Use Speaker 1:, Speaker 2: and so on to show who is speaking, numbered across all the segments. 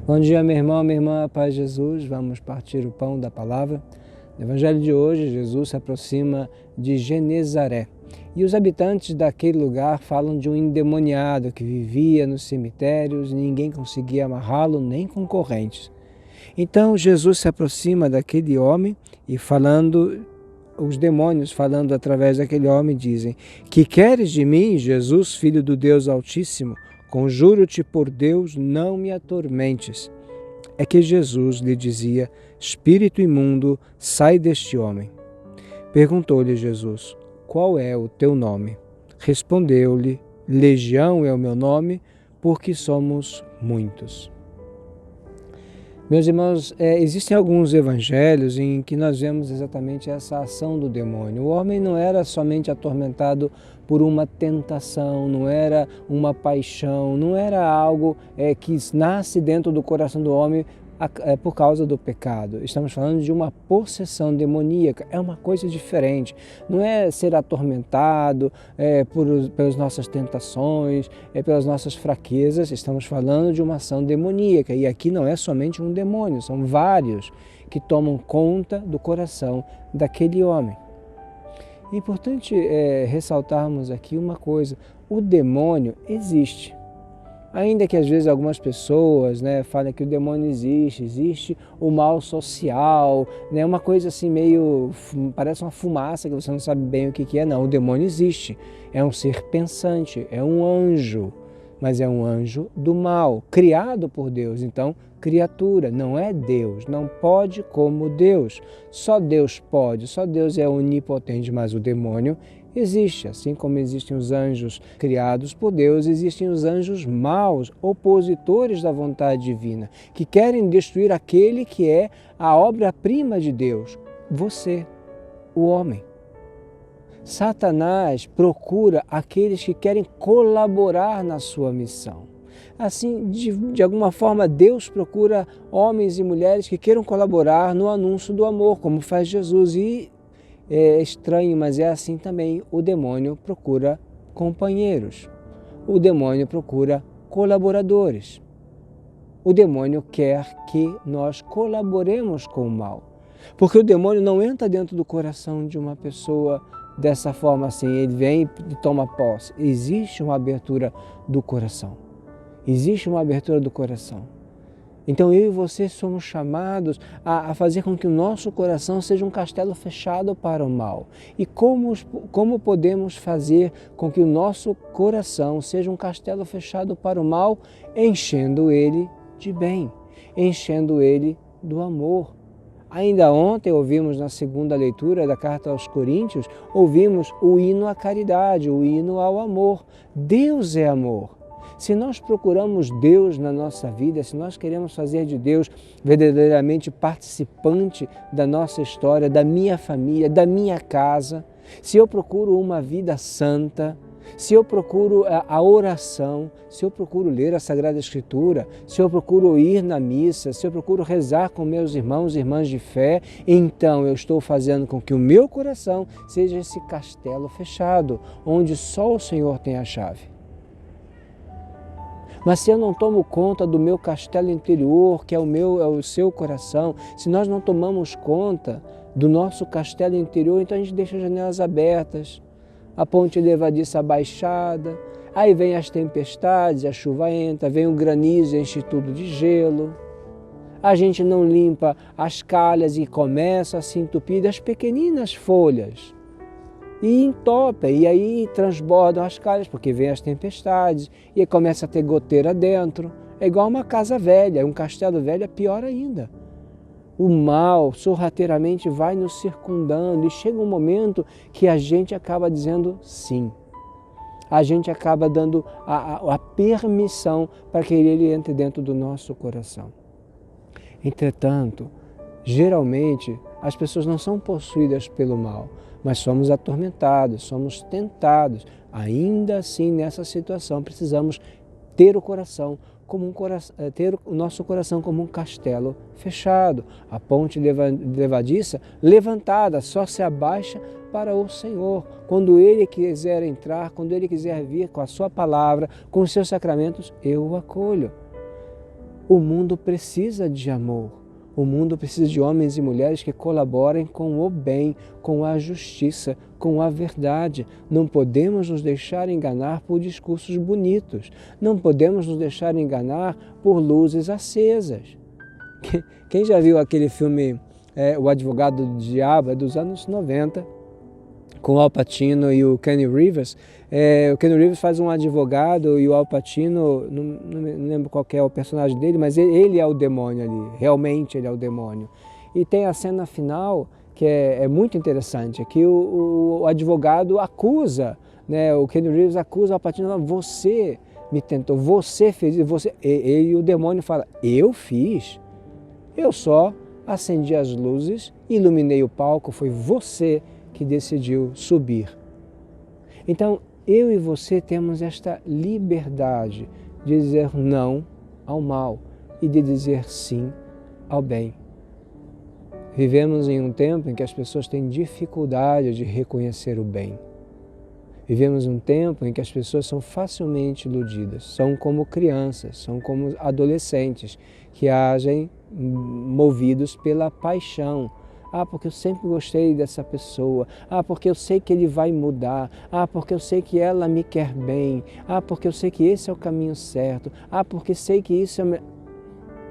Speaker 1: Bom dia, meu irmão, minha irmã, paz de Jesus. Vamos partir o pão da palavra. No Evangelho de hoje, Jesus se aproxima de Genezaré. E os habitantes daquele lugar falam de um endemoniado que vivia nos cemitérios e ninguém conseguia amarrá-lo nem com correntes. Então Jesus se aproxima daquele homem e os demônios falando através daquele homem dizem: Que queres de mim, Jesus, filho do Deus Altíssimo? Conjuro-te por Deus, não me atormentes. É que Jesus lhe dizia: Espírito imundo, sai deste homem. Perguntou-lhe Jesus: Qual é o teu nome? Respondeu-lhe: Legião é o meu nome, porque somos muitos. Meus irmãos, existem alguns evangelhos em que nós vemos exatamente essa ação do demônio. O homem não era somente atormentado por uma tentação, não era uma paixão, não era algo que nasce dentro do coração do homem por causa do pecado. Estamos falando de uma possessão demoníaca, é uma coisa diferente. Não é ser atormentado pelas nossas tentações, pelas nossas fraquezas. Estamos falando de uma ação demoníaca e aqui não é somente um demônio, são vários que tomam conta do coração daquele homem. É importante ressaltarmos aqui uma coisa: o demônio existe. Ainda que às vezes algumas pessoas falem que o demônio existe o mal social, uma coisa assim meio, parece uma fumaça que você não sabe bem o que é. Não, o demônio existe, é um ser pensante, é um anjo, mas é um anjo do mal, criado por Deus, então criatura, não é Deus, não pode como Deus, só Deus pode, só Deus é onipotente, mas o demônio existe, assim como existem os anjos criados por Deus, existem os anjos maus, opositores da vontade divina, que querem destruir aquele que é a obra-prima de Deus, você, o homem. Satanás procura aqueles que querem colaborar na sua missão. Assim, de alguma forma, Deus procura homens e mulheres que queiram colaborar no anúncio do amor, como faz Jesus. E é estranho, mas é assim também. O demônio procura companheiros. O demônio procura colaboradores. O demônio quer que nós colaboremos com o mal. Porque o demônio não entra dentro do coração de uma pessoa dessa forma assim, ele vem e toma posse. Existe uma abertura do coração. Existe uma abertura do coração. Então eu e você somos chamados a fazer com que o nosso coração seja um castelo fechado para o mal. E como podemos fazer com que o nosso coração seja um castelo fechado para o mal? Enchendo ele de bem, enchendo ele do amor. Ainda ontem ouvimos na segunda leitura da carta aos Coríntios, ouvimos o hino à caridade, o hino ao amor. Deus é amor. Se nós procuramos Deus na nossa vida, se nós queremos fazer de Deus verdadeiramente participante da nossa história, da minha família, da minha casa, se eu procuro uma vida santa, se eu procuro a oração, se eu procuro ler a Sagrada Escritura, se eu procuro ir na missa, se eu procuro rezar com meus irmãos e irmãs de fé, então eu estou fazendo com que o meu coração seja esse castelo fechado, onde só o Senhor tem a chave. Mas se eu não tomo conta do meu castelo interior, que é o seu coração, se nós não tomamos conta do nosso castelo interior, então a gente deixa as janelas abertas, a ponte levadiça abaixada, aí vem as tempestades, a chuva entra, vem o granizo e enche tudo de gelo. A gente não limpa as calhas e começa a se entupir das pequeninas folhas. E entope, e aí transbordam as calhas, porque vem as tempestades, e aí começa a ter goteira dentro. É igual uma casa velha, um castelo velho é pior ainda. O mal sorrateiramente vai nos circundando e chega um momento que a gente acaba dizendo sim. A gente acaba dando a permissão para que ele entre dentro do nosso coração. Entretanto, geralmente as pessoas não são possuídas pelo mal, mas somos atormentados, somos tentados. Ainda assim, nessa situação, precisamos ter ter o nosso coração como um castelo fechado, a ponte levadiça levantada, só se abaixa para o Senhor. Quando Ele quiser entrar, quando Ele quiser vir com a sua palavra, com os seus sacramentos, eu o acolho. O mundo precisa de amor. O mundo precisa de homens e mulheres que colaborem com o bem, com a justiça, com a verdade. Não podemos nos deixar enganar por discursos bonitos. Não podemos nos deixar enganar por luzes acesas. Quem já viu aquele filme O Advogado do Diabo, é dos anos 90, com o Al Pacino e o Keanu Reeves. O Keanu Reeves faz um advogado e o Al Pacino, não me lembro qual que é o personagem dele, mas ele é o demônio ali, realmente ele é o demônio. E tem a cena final que é muito interessante, que o advogado acusa, né, o Keanu Reeves acusa o Al Pacino, você me tentou, você fez isso, e o demônio fala, eu fiz? Eu só acendi as luzes, iluminei o palco, foi você que decidiu subir. Então, eu e você temos esta liberdade de dizer não ao mal e de dizer sim ao bem. Vivemos em um tempo em que as pessoas têm dificuldade de reconhecer o bem. Vivemos um tempo em que as pessoas são facilmente iludidas, são como crianças, são como adolescentes que agem movidos pela paixão. Porque eu sempre gostei dessa pessoa. Porque eu sei que ele vai mudar. Porque eu sei que ela me quer bem. Porque eu sei que esse é o caminho certo. Porque sei que isso é...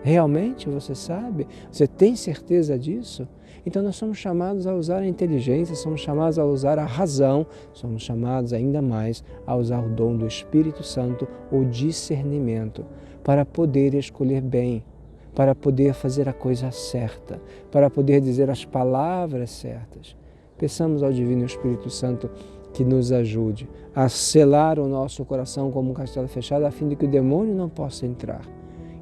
Speaker 1: Realmente você sabe? Você tem certeza disso? Então nós somos chamados a usar a inteligência, somos chamados a usar a razão, somos chamados ainda mais a usar o dom do Espírito Santo, o discernimento, para poder escolher bem, para poder fazer a coisa certa, para poder dizer as palavras certas. Peçamos ao Divino Espírito Santo que nos ajude a selar o nosso coração como um castelo fechado, a fim de que o demônio não possa entrar.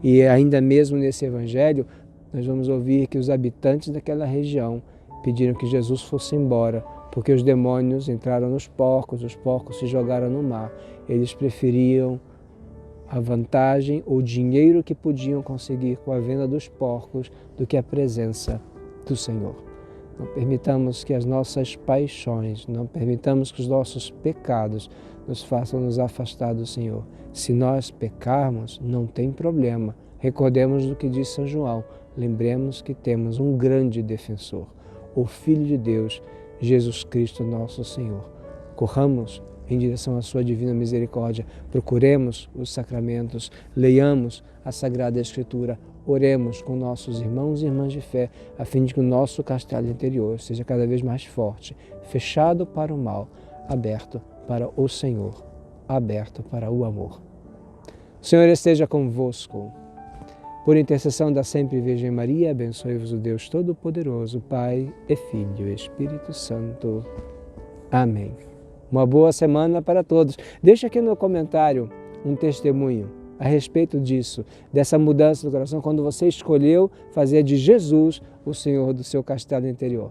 Speaker 1: E ainda mesmo nesse Evangelho, nós vamos ouvir que os habitantes daquela região pediram que Jesus fosse embora, porque os demônios entraram nos porcos, os porcos se jogaram no mar. Eles preferiam a vantagem ou o dinheiro que podiam conseguir com a venda dos porcos do que a presença do Senhor. Não permitamos que as nossas paixões, não permitamos que os nossos pecados nos façam nos afastar do Senhor. Se nós pecarmos, não tem problema. Recordemos do que diz São João. Lembremos que temos um grande defensor, o Filho de Deus, Jesus Cristo nosso Senhor. Corramos em direção à sua divina misericórdia, procuremos os sacramentos, leiamos a Sagrada Escritura, oremos com nossos irmãos e irmãs de fé, a fim de que o nosso castelo interior seja cada vez mais forte, fechado para o mal, aberto para o Senhor, aberto para o amor. O Senhor esteja convosco. Por intercessão da sempre Virgem Maria, abençoe-vos o Deus Todo-Poderoso, Pai e Filho e Espírito Santo. Amém. Uma boa semana para todos. Deixa aqui no comentário um testemunho a respeito disso, dessa mudança do coração, quando você escolheu fazer de Jesus o Senhor do seu castelo interior.